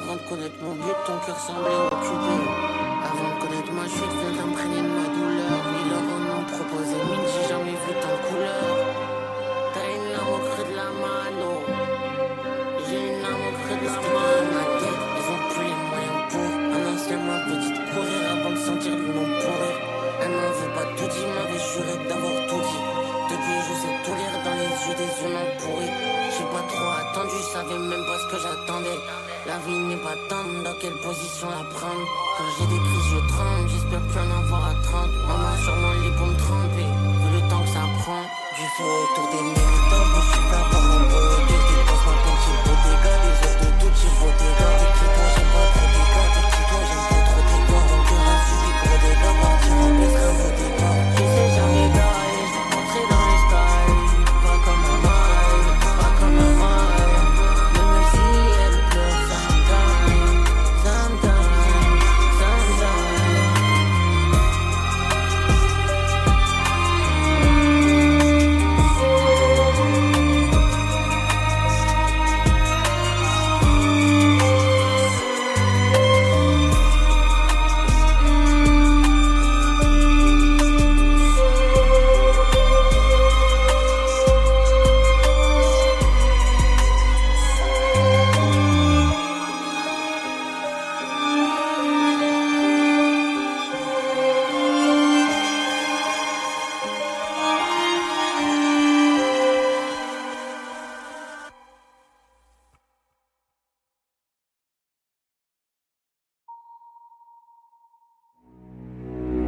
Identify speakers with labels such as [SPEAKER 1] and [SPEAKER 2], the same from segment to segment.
[SPEAKER 1] Avant de connaître mon but, ton cœur semblait occupé. Avant de connaître ma chute, viens t'imprégner de ma douleur. Ils leur en ont proposé mille, j'ai jamais vu tant de couleurs. T'as une larme au creux de la mano. J'ai une larme au creux de la mano. Ma tête, ils ont plus les moyens pour. Un ancien m'avait dit de courir avant de sentir le nom pourrir. Un an veut pas tout dire, m'avait juré d'avoir tout dit. Depuis je sais tout lire dans les yeux des humains pourris. J'ai pas trop attendu, je savais même pas ce que j'attendais. La vie n'est pas tendre, dans quelle position la prendre. Quand j'ai des crises je tremble, j'espère plus en avoir à 30. Maman sur mon lit pour me tremper, vu le temps que ça prend. Du feu autour des méritants, je suis pas pour mon beauté. Des grosses ma peine, j'ai beau des gars, des heures de doute, j'ai beau des gars. Écris-toi, j'aime pas trop tes gars, écris-toi, j'aime pas trop tes gars. Donc tu as suivi pour des gars, partir en plus qu'un beau débat. Je sais jamais d'aller, je vais rentrer dans les styles. Pas comme un maille, pas comme un maille. Même si elle pleure, sometimes, sometimes, sometimes.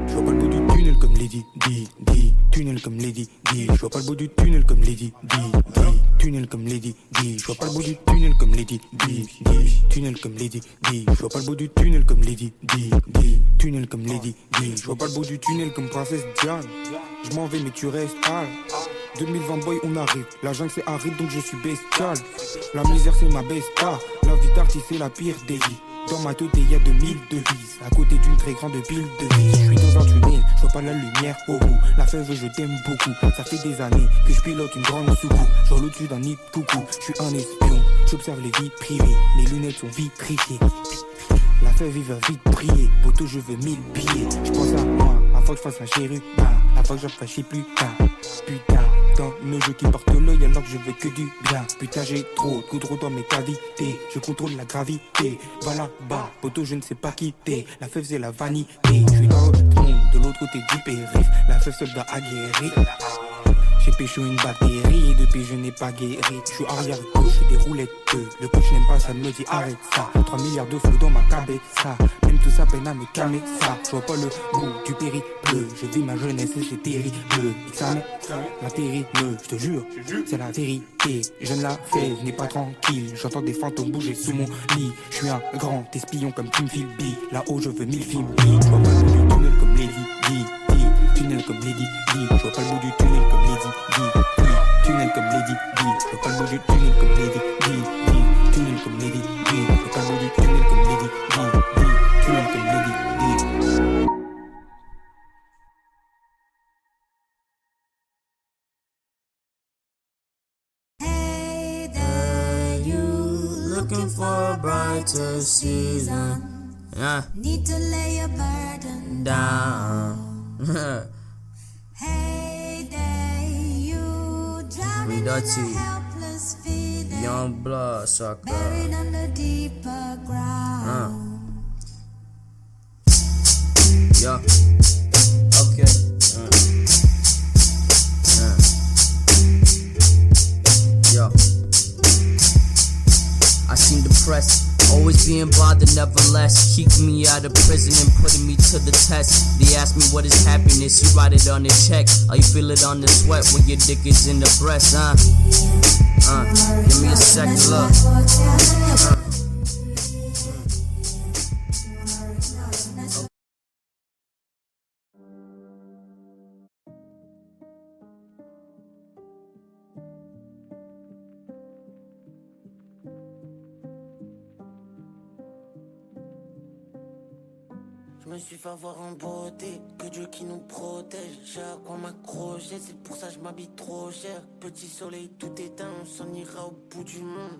[SPEAKER 2] Je vois pas le bout du tunnel comme Lady Di, tunnel comme Lady Di. Je vois pas le bout du tunnel comme Lady Di, tunnel comme Lady Di. Je vois pas le bout du tunnel comme Lady Di, tunnel comme Lady Di. Je vois pas le bout du tunnel comme Lady Di, tunnel comme Lady Di. Je vois pas le bout du tunnel comme Princesse Diane. Je m'en vais mais tu restes pâle. 2020 boy on arrive, la jungle c'est aride donc je suis bestial. La misère c'est ma besta, la vie d'artiste c'est la pire des vies. Dans ma tête y a 2000 devises, à côté d'une très grande pile de vie. Je suis dans un tunnel, je vois pas la lumière au bout. La fève je t'aime beaucoup, ça fait des années que je pilote une grande soucoupe. Genre au-dessus d'un nid de coucou, je suis un espion, j'observe les vies privées, mes lunettes sont vitrifiées. La fève il va vite briller, poteau je veux 1000 billets. Je pense à moi, avant que je fasse un chérubin, avant que j'en fasse plus tard. Putain, dans nos jeux qui portent l'œil alors que je veux que du bien. Putain j'ai trop de goudron dans mes cavités, je contrôle la gravité. Va là-bas, poteau je ne sais pas quitter. La fève c'est la vanité, je suis dans le monde, de l'autre côté du périph'. La fève soldat aguerri. J'ai pécho une batterie et depuis je n'ai pas guéri. Je suis arrière gauche, je des roulettes peu. Le coach n'aime pas ça, me dit arrête ça. 3 milliards de flots dans ma cabeza. Même tout ça peine à me calmer ça. Je vois pas le bout du périple. Je vis ma jeunesse et c'est terrible. Examen, la terrible, je te jure, c'est la vérité. Je ne la fais, je n'ai pas tranquille. J'entends des fantômes bouger sous mon lit. Je suis un grand espion comme Tim Philby. Là-haut je veux 1000 films. Je vois pas le bout du tunnel comme Lady Di. Tunnel comme Lady Di. Je vois pas le bout du tunnel comme Lady Di. Tunnel comme Lady Di. Je vois pas le bout du tunnel comme Lady Di. Tunnel comme Lady Di. Je vois pas le bout du tunnel comme Lady Di. Tunnel comme Lady Di.
[SPEAKER 3] Hey there, you looking for a brighter season? Need to lay your burden down. Hey there, you drowning in a helpless feeling,
[SPEAKER 4] Young blood sucker,
[SPEAKER 3] buried under deeper ground.
[SPEAKER 4] Yeah. Okay. Yo. I seem depressed, always being bothered, nevertheless. Keeping me out of prison and putting me to the test. They ask me what is happiness, you write it on the check. Or you feel it on the sweat when your dick is in the breast, give me a second look.
[SPEAKER 1] Je me suis fait avoir en beauté, que Dieu qui nous protège. J'ai à quoi m'accrocher, c'est pour ça que je m'habille trop cher. Petit soleil tout éteint, on s'en ira au bout du monde.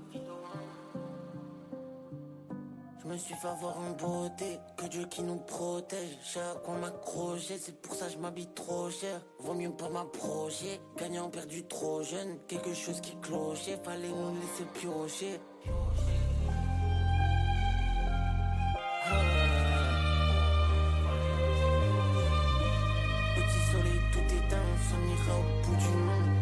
[SPEAKER 1] Je me suis fait avoir en beauté, que Dieu qui nous protège. J'ai à quoi m'accrocher, c'est pour ça que je m'habille trop cher. Vaut mieux pas m'approcher, gagnant perdu trop jeune. Quelque chose qui clochait, fallait nous laisser piocher. Petit soleil tout éteint, on s'en ira au bout du monde.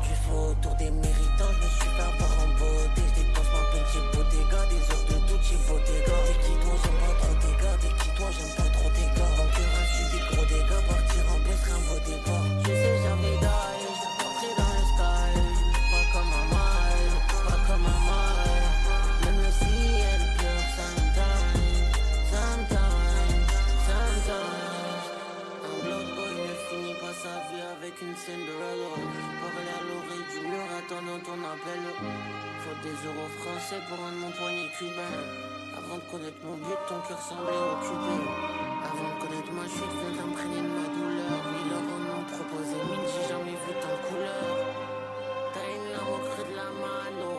[SPEAKER 1] Du faux autour des méritants, je me suis fait avoir en beauté. Je dépense ma peine chez Bottega, des heures de doute chez Bottega. T'es qui toi, j'aime pas trop tes gars, t'es qui toi, j'aime pas trop tes gars. Vainqueur insu des gros dégâts, partir en baisse, rien beau débat. Je sais j'avais d'ail, je porterai dans le sky. Pas comme un mal, pas comme un mal. Même le ciel pleure sometimes, sometimes, sometimes. Un blood boy ne finit pas sa vie avec une Cinderella. Parler à l'oreille du mur, attendant ton appel. Faut des euros français pour rendre mon poignet cubain. Avant de connaître mon but, ton cœur semblait occupé. Avant de connaître ma chute, viens t'imprégner de ma douleur. 1000 euros m'ont proposé 1000, j'ai jamais vu tant de couleurs. T'as une larme au creux de la mano.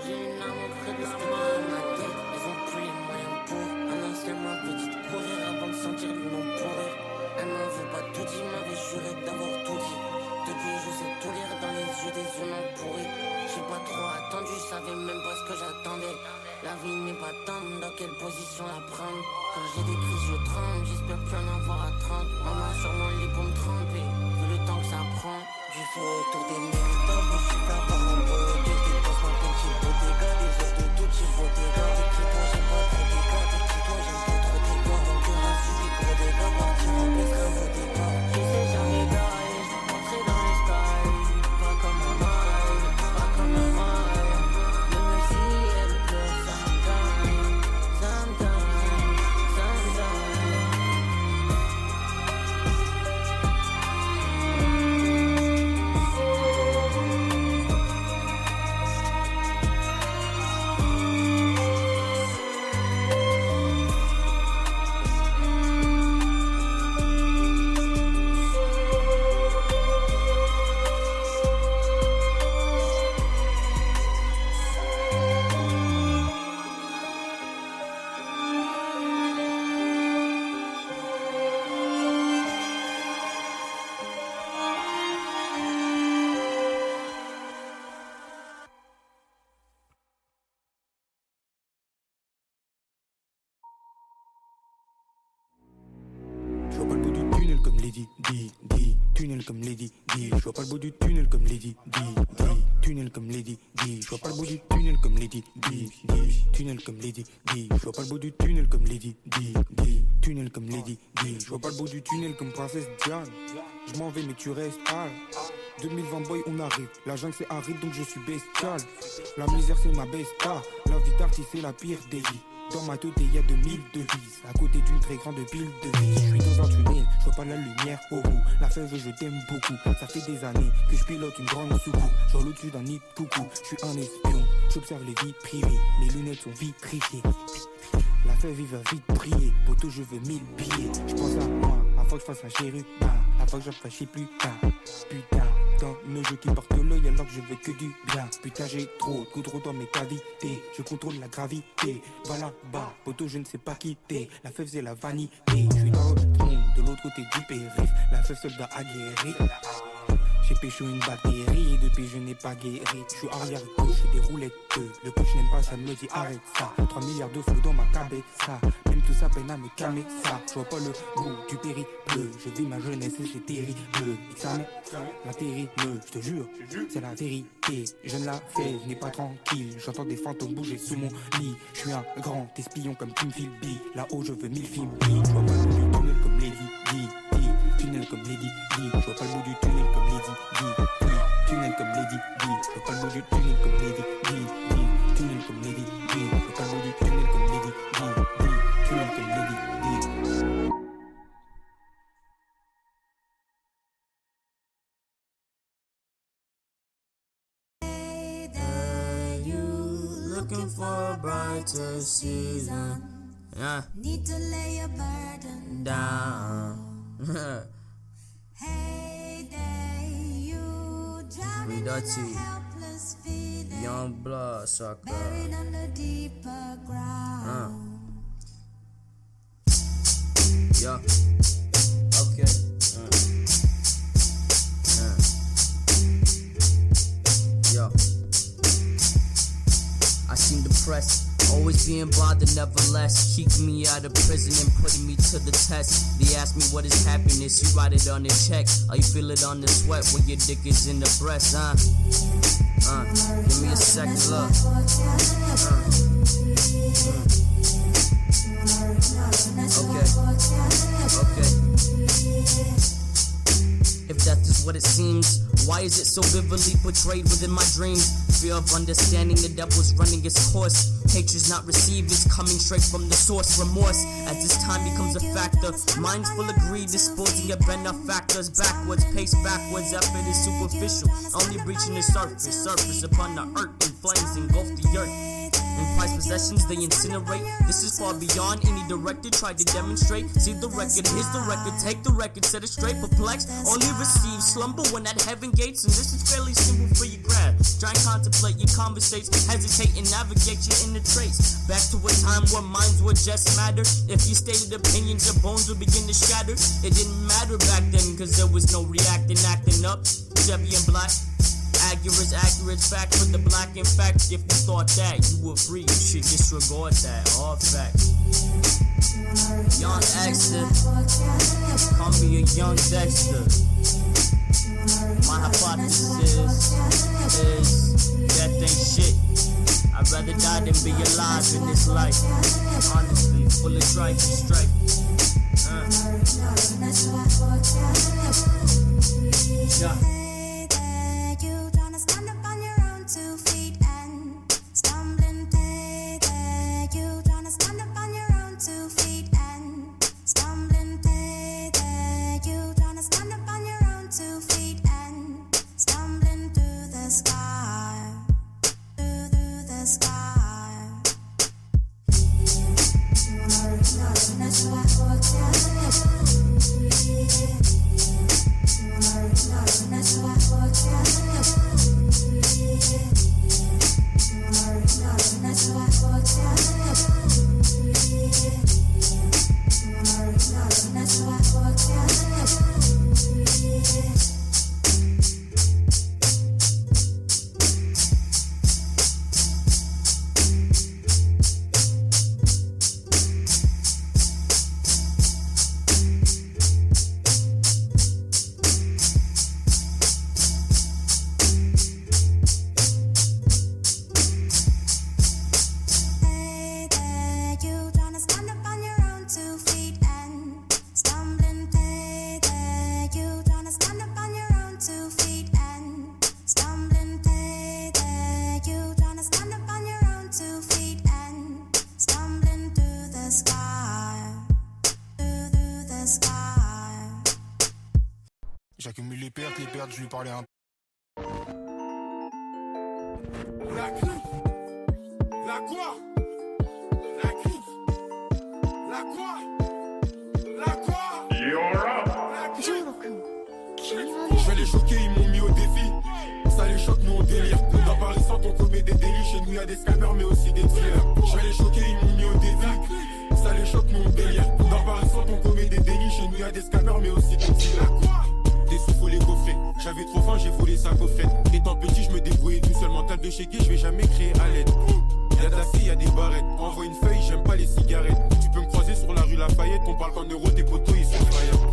[SPEAKER 1] J'ai une larme au creux de la mano. Ma tête, ils ont plus les moyens pour. Un ancien m'avait dit de courir avant de sentir le nom pourrir. Elle m'avait pas tout dit, m'avait juré d'avoir tout dit. Depuis je sais tout lire dans les yeux des humains pourris. J'ai pas trop attendu, je savais même pas ce que j'attendais. La vie n'est pas tendre, dans quelle position la prendre. Quand j'ai des crises je tremble, j'espère plus en avoir à 30. Maman sûrement les pour me tremper, vu le temps que ça prend. Du faux autour des méritants, je me suis fait avoir en beauté. Je dépense ma peine chez Bottega, des heures de doute chez Bottega. T'es qui toi, j'aime pas trop tes gars, t'es qui toi, j'aime pas trop tes gars. Vainqueur insu des gros dégâts, partir en baisse, rien vaut débat. Je sais jamais d'ail, je porterai dans le sky. Pas comme un mal, pas comme un mal. Même le ciel pleure sometimes, sometimes, sometimes.
[SPEAKER 2] Je vois pas le bout du tunnel comme Lady Di. Tunnel comme Lady Di. Je vois pas le bout du tunnel comme Lady Di. Tunnel comme Lady Di. Je vois pas le bout du tunnel comme Lady Di. Tunnel comme Lady Di. Je vois pas le bout du tunnel comme Lady Di. Tunnel comme Lady Di. Je vois pas le bout du tunnel comme Princesse Diane. Je m'en vais mais tu restes hal. 2020 boy on arrive. La jungle c'est aride donc je suis bestial. La misère c'est ma besta. La vie d'artiste c'est la pire des vies. Dans ma tête il y a 2000 devises. À côté d'une très grande pile de vie. Je suis dans un tunnel, je vois pas la lumière au bout. La fève je t'aime beaucoup. Ça fait des années que je pilote une grande soucoupe. Je roule au-dessus d'un nid de coucou. Je suis un espion, j'observe les vies privées. Mes lunettes sont vitrifiées. La fève il va vite briller. Poto je veux 1000 billets. Je pense à moi, avant que je fasse un chérubin. Avant que j'apprécie plus tard. Putain, dans nos jeux qui portent l'œil alors que je veux que du bien. Putain j'ai trop de goudron dans mes cavités. Je contrôle la gravité. Va là-bas, poto je ne sais pas quitter. La fève c'est la vanité. Je suis dans le monde, de l'autre côté du périph'. La fève soldat aguerri. J'ai pécho une batterie et depuis je n'ai pas guéri. Je suis arrière gauche, je des roulettes. Le coach n'aime pas ça, me dit arrête ça. 3 milliards de flots dans ma cabessa. Même tout ça peine à me calmer ça. Je vois pas le bout du périple. Je vis ma jeunesse et c'est terrible. Examen, la terrible, je te jure, c'est la vérité. Je ne la fais, je n'ai pas tranquille. J'entends des fantômes bouger sous mon lit. Je suis un grand espion comme Kim Philby. Là-haut je veux 1000 films. Je vois pas le bout du tunnel comme Lady Di. Tunnel comme Lady Di. Je vois pas le bout du tunnel comme Lady Di. Tunnel comme Lady Di. Je vois pas le bout du tunnel comme Lady Di. Tunnel comme Lady Di. Je vois pas le bout du tunnel comme Lady Di. Tunnel comme Lady Di.
[SPEAKER 3] Hey there, you looking for a brighter season. Need to lay your burden
[SPEAKER 4] down.
[SPEAKER 3] Hey there, you drowning in a helpless this feeling.
[SPEAKER 4] Young blood sucker.
[SPEAKER 3] Buried under deeper ground.
[SPEAKER 4] Yeah. Okay. Yo. I seem depressed. Always being bothered, nevertheless. Keeping me out of prison and putting me to the test. They ask me what is happiness, you write it on the check. Or you feel it on the sweat when your dick is in the breast, give me a second look. Okay. If death is what it seems, why is it so vividly portrayed within my dreams? Fear of understanding the devil's running its course. Hatred's not received, it's coming straight from the source. Remorse, as this time becomes a factor. Minds full of greed, disposing of benefactors. Backwards, pace backwards, effort is superficial. Only breaching the surface, surface upon the earth. In flames engulf the earth. In prized possessions they incinerate. This is far beyond any director tried to demonstrate. See the record, here's the record, take the record, set it straight. Perplexed, only receive slumber when at heaven gates. And this is fairly simple for your grab. Try and contemplate, you conversate, hesitate and navigate your inner trace. Back to a time where minds were just matter. If you stated opinions, your bones would begin to shatter. It didn't matter back then, cause there was no reacting, acting up. Chevy and black. Accurate fact for the black. In fact, if you thought that you were free, you should disregard that. All fact. Young Dexter, call me a young Dexter. My hypothesis is death ain't shit. I'd rather die than be alive in this life. Honestly, full of strife and strife. Yeah.
[SPEAKER 3] Stand up on your own 2 feet and stumbling day there. You tryna stand up on your own 2 feet and stumbling day there. You tryna stand up on your own 2 feet and stumbling through the sky, through the sky. That's what
[SPEAKER 5] J'accumule les pertes, je lui parlais un
[SPEAKER 6] La clique. La quoi? La clique. La quoi? La quoi? You're up. La clique.
[SPEAKER 5] Je vais les choquer, ils m'ont mis au défi. Ça les choque, nous on délire. Dans Paris sans on commet des délits. Chez nous y'a des scammers mais aussi des dealers. Je vais les choquer, ils m'ont mis au défi. Ça les choque, nous on délire. Dans Paris sans on commet des délits. Chez nous y'a des scammers mais aussi des dealers. Des sous faut les coffrer. J'avais trop faim, j'ai volé 5 coffrets. Étant petit, je me débrouillais tout seul. Mental de chégué, je vais jamais créer à l'aide. Y'a de la scie, y'a des barrettes. Envoie une feuille, j'aime pas les cigarettes. Tu peux me croiser sur la rue Lafayette. On parle qu'en euros, tes potos ils sont faillants.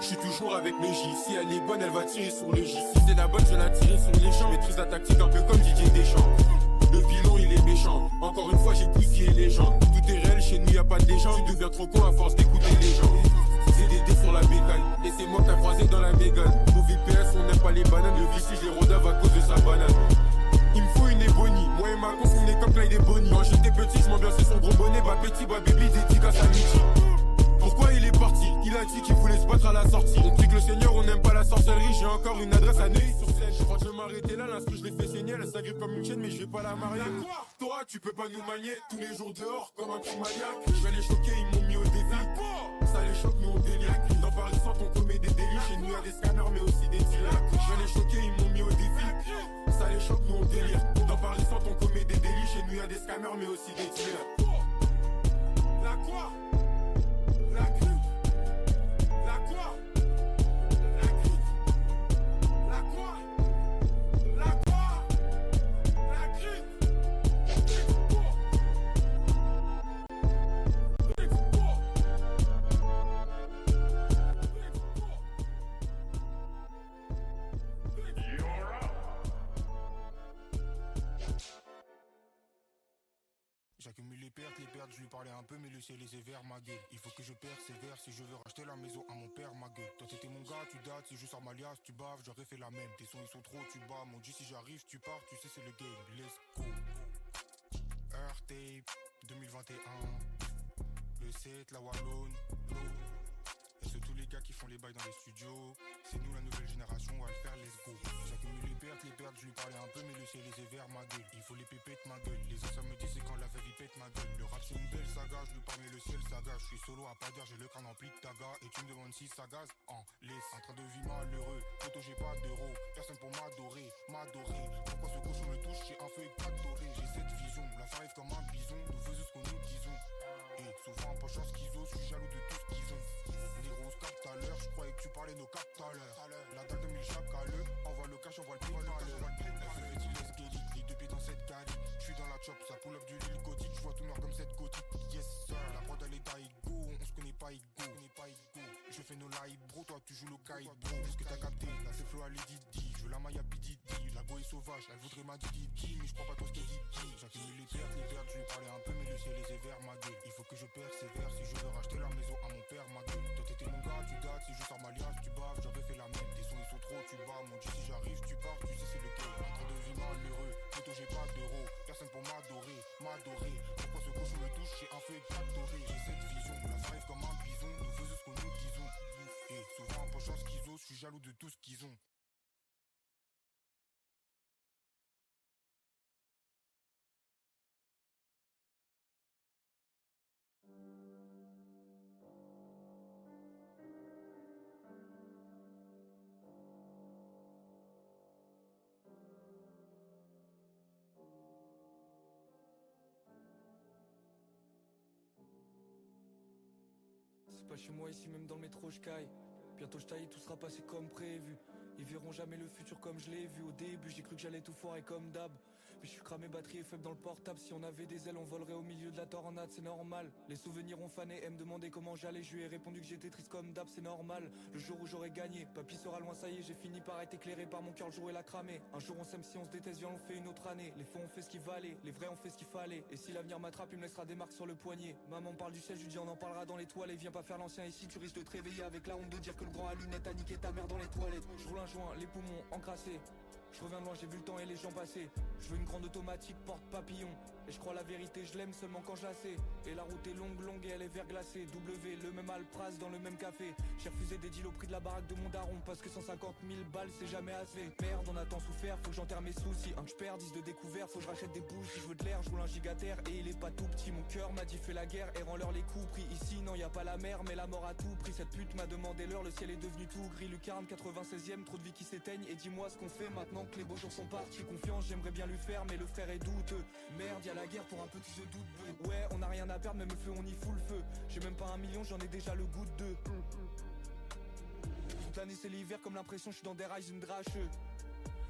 [SPEAKER 5] Je suis toujours avec le J. Si elle est bonne, elle va tirer sur le J. Si c'est la bonne, je la tirer sur les champs. Maîtrise la tactique un peu comme Didier Deschamps. Le pilon, il est méchant. Encore une fois, j'ai bousillé les gens. Tout est réel, chez nous, y'a pas de légende. Tu deviens trop con à force d'écouter les gens. C'est des dés sur la bécane. Et c'est moi qui t'as croisé dans la mégane. Au VPS, on n'aime pas les bananes. Le vici, je les rodave à cause de sa banane. Il me faut une ébonie. Moi et ma conf, on est comme Clyde et Bonnie. Quand j'étais petit, je m'ambiançais son gros bonnet. Bah petit, bah baby, dédicace à Michi. Pourquoi il est parti? Il a dit qu'il voulait se battre à la sortie. On prie que le Seigneur, on n'aime pas la sorcellerie. J'ai encore une adresse à Neuilly-sur-Seine. Je crois que je vais m'arrêter là, l'instru je l'ai fait saigner. Elle s'agrippe comme une chaîne, mais je vais pas la marier. Toi, tu peux pas nous manier. Tous les jours dehors, comme un petit maniaque. Je vais les choquer, ils m'ont mis au défi. Ça les choque, nous on délire. Dans Paris sans on commet des délits. Chez nous y'a des scanners, mais aussi des dealers. Je vais les choquer, ils m'ont mis au défi. Ça les chocs, nous on délire. Dans Paris Centre on commet des délits. Chez nous y'a des scammers mais aussi des dealers. La quoi? La grippe. La quoi? La grippe. La quoi? La quoi? La grippe.
[SPEAKER 2] J'accumule les pertes, je lui parlais un peu mais le ciel est sévère ma gueule. Il faut que je persévère si je veux racheter la maison à mon père ma gueule. Toi t'étais mon gars, tu dates, si je sors ma liasse, tu baves, j'aurais fait la même. Tes sons ils sont trop, tu bats, mon Dieu si j'arrive, tu pars, tu sais c'est le game, let's go. Earth Tape 2021, le 7, la Wallone, l'eau. Et c'est tous les gars qui font les bails dans les studios. C'est nous la nouvelle génération, on va le faire, let's go. J'accumule les pertes, je lui parlais un peu mais le ciel est sévère ma gueule. Il faut les pépettes ma gueule, les anciens me disent c'est quand la vie pète ma gueule. Le rap c'est une belle saga, je lui parle mais le ciel saga. Je suis solo à pas dire, j'ai le crâne empli de taga. Et tu me demandes si ça gaze, en laisse. En train de vivre malheureux, photo j'ai pas d'euros. Personne pour m'adorer. Pourquoi ce cochon me touche, j'ai un feu et pas doré. J'ai cette vision, la fin arrive comme un bison. Nous faisons ce qu'on nous disons. Et souvent pas chance qu'ils osent, je suis jaloux de tout ce qu'ils ont. Négro se capte à l'heure, je croyais que tu parlais nos captes à l'heure. La dalle de 1000 chaque à l'heure, envoie le cash, envoie le prix à l'heure. La fait l'escalier, les deux pieds dans cette cali. Je suis dans la chop, ça pull up du Lille gothique, je vois tout noir comme cette gothique. Yes sir, la prod elle est d'Aigo, on se connaît pas Igo. Je fais nos live bro, toi tu joues le kite bro. Ce que t'as capté, là c'est flow à Lady D. Je veux la maille à Pididi, la go est sauvage, elle voudrait ma Didi. Mais je crois pas trop ce qu'elle dit. J'accumule les pertes, je lui parlais un peu mais le ciel est sévère ma gueule. Il faut que je persévère si je veux racheter la maison à mon père ma gueule. Toi t'étais mon gars, tu dates, si je sors ma liasse, tu baves, j'aurais fait la même. Tes sons ils sont trop, tu bats, mon Dieu si j'arrive, tu pars, tu sais c'est le game. En train de vivre malheureux, photo j'ai pas d'euros, personne pour m'adorer. Pourquoi ce cochon me touche, j'ai un feu et pas doré. J'ai cette vision, la fin arrive comme un bison, nous faisons ce qu'on nous disons. Et souvent pas chance qu'ils osent, je suis jaloux de tout ce qu'ils ont.
[SPEAKER 7] C'est pas chez moi ici, même dans le métro je caille. Bientôt je taille, tout sera passé comme prévu. Ils verront jamais le futur comme je l'ai vu. Au début j'ai cru que j'allais tout foirer comme d'hab. Mais je suis cramé, batterie est faible dans le portable. Si on avait des ailes on volerait au milieu de la tornade, c'est normal. Les souvenirs ont fané et me demandaient comment j'allais. Je lui ai répondu que j'étais triste comme d'hab, c'est normal. Le jour où j'aurais gagné, papy sera loin, ça y est. J'ai fini par être éclairé par mon cœur, le jour et la cramé. Un jour on s'aime, si on se déteste, viens on fait une autre année. Les faux ont fait ce qu'il valait, les vrais ont fait ce qu'il fallait. Et si l'avenir m'attrape, il me laissera des marques sur le poignet. Maman parle du ciel, je lui dis on en parlera dans les toilettes. Viens pas faire l'ancien ici, tu risques de te réveiller avec la honte de dire que le grand à lunettes a niqué ta mère dans les toilettes. Je roule un joint, les poumons encrassés. Je reviens de loin, j'ai vu le temps et les gens passer. Je veux une grande automatique porte papillon. Et je crois la vérité, je l'aime seulement quand je la sais. Et la route est longue et elle est verglacée. W, le même Alpraz dans le même café. J'ai refusé des deals au prix de la baraque de mon daron. Parce que 150 000 balles c'est jamais assez. Merde, on a tant souffert, faut que j'enterre mes soucis. Un que je perds, 10 de découvert, faut que je rachète des bouches. Si je veux de l'air, je roule un gigaterre et il est pas tout petit. Mon cœur m'a dit fais la guerre et rends-leur les coups pris. Ici non y a pas la mer mais la mort a tout pris. Cette pute m'a demandé l'heure, le ciel est devenu tout gris. Lucarne 96ème, trop de vie qui s'éteignent. Et dis-moi ce qu'on fait maintenant que les beaux jours sont partis. Confiance, j'aimerais bien lui faire mais le frère est douteux. Merde, y'a la guerre pour un petit jeu doute. Ouais, on a rien à perdre, même le feu on y fout le feu. J'ai même pas 1 million, j'en ai déjà le goût de 2. Toute l'année c'est l'hiver, comme l'impression je suis dans des Ryzen dracheux.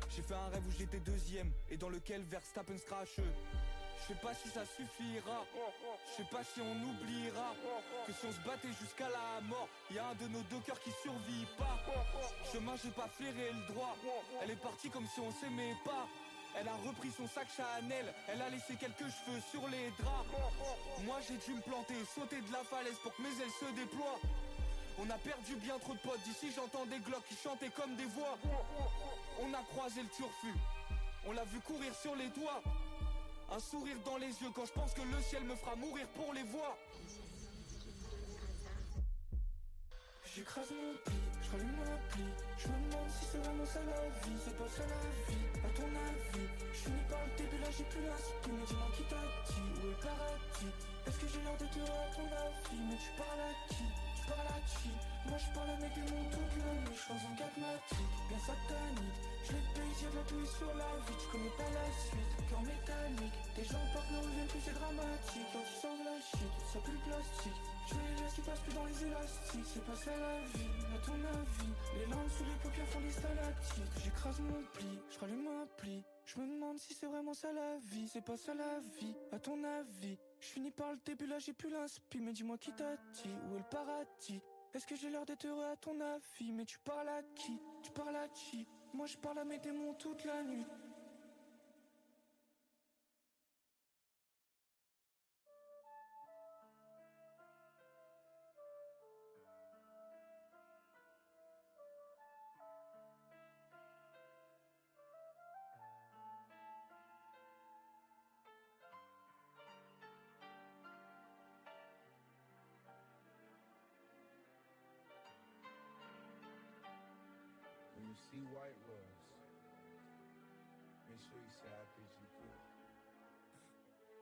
[SPEAKER 7] J'ai fait un rêve où j'étais deuxième et dans lequel Verstappen se crache. Je sais pas si ça suffira, je sais pas si on oubliera que si on se battait jusqu'à la mort, y a un de nos deux cœurs qui survit pas. Chemin j'ai pas flairé le droit, elle est partie comme si on s'aimait pas. Elle a repris son sac Chanel, elle a laissé quelques cheveux sur les draps. Moi j'ai dû me planter, sauter de la falaise pour que mes ailes se déploient. On a perdu bien trop de potes, d'ici j'entends des glocks qui chantaient comme des voix. On a croisé le turfu, on l'a vu courir sur les toits. Un sourire dans les yeux quand je pense que le ciel me fera mourir pour les voir. J'écrase mon pli, je rallume mon appli. Je me demande si c'est vraiment ça la vie. C'est pas ça la vie, à ton avis. Je finis par le début, là j'ai plus la spine. Mais dis-moi qui t'a dit, où est le paradis? Est-ce que j'ai l'air de te à ton avis? Mais tu parles à qui? tu parles à qui? Moi je parle à mes démons toute la nuit, je suis dans un catmatique, bien satanique. Je les paye, j'ai de la pluie sur la vie, tu connais pas la suite, cœur métallique. Des gens partent, ne reviennent plus, c'est dramatique. Quand tu sors de la shit, ça pue le plastique. Je les laisse qui passent plus dans les élastiques, c'est pas ça la vie, à ton avis. Les larmes sous les paupières font des stalactites. J'écrase mon pli, je rallume un pli. Je me demande si c'est vraiment ça la vie, c'est pas ça la vie, à ton avis. Je finis par le début, là j'ai plus l'inspi. Mais dis-moi qui t'a dit, où est le paradis? Est-ce que j'ai l'air d'être heureux à ton avis? Mais tu parles à qui? Tu parles à qui? Moi je parle à mes démons toute la nuit.
[SPEAKER 6] When you see White Rose, make sure you say I think you could.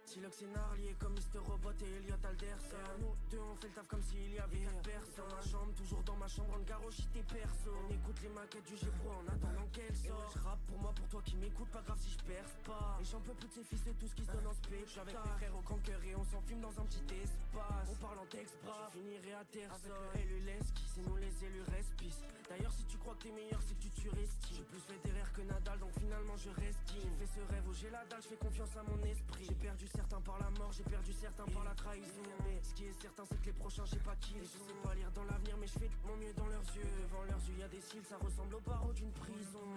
[SPEAKER 1] Silox et Narlier comme Mr. Robot et Elliot Alderson. Nous deux on fait le taf comme s'il y avait 4 personnes. Dans ma chambre, toujours dans ma chambre, on garoche tes perso. On écoute les maquettes du G-Pro en attendant qu'elle sorte. Je rappe pour moi, pour toi qui m'écoute, pas grave si je perce pas. Et j'en peux plus de ces fils et tout ce qui se donne en spé. Je suis avec mes frères au grand cœur et on s'enfume dans un petit espace. On parle en texte brave, je finirai à terre avec le élu l'esquisse. C'est nous les élus respissent. D'ailleurs si tu crois que t'es meilleur c'est que tu surestimes. J'ai plus fait d'erreurs que Nadal donc finalement je reste. J'ai fait ce rêve où j'ai la dalle, je fais confiance à mon esprit. J'ai perdu certains par la mort, j'ai perdu certains par la trahison. Mais ce qui est certain c'est que les prochains je sais pas qui ils sont. Je sais pas lire dans l'avenir mais je fais de mon mieux dans leurs yeux. Devant leurs yeux y a des cils, ça ressemble aux barreaux d'une prison.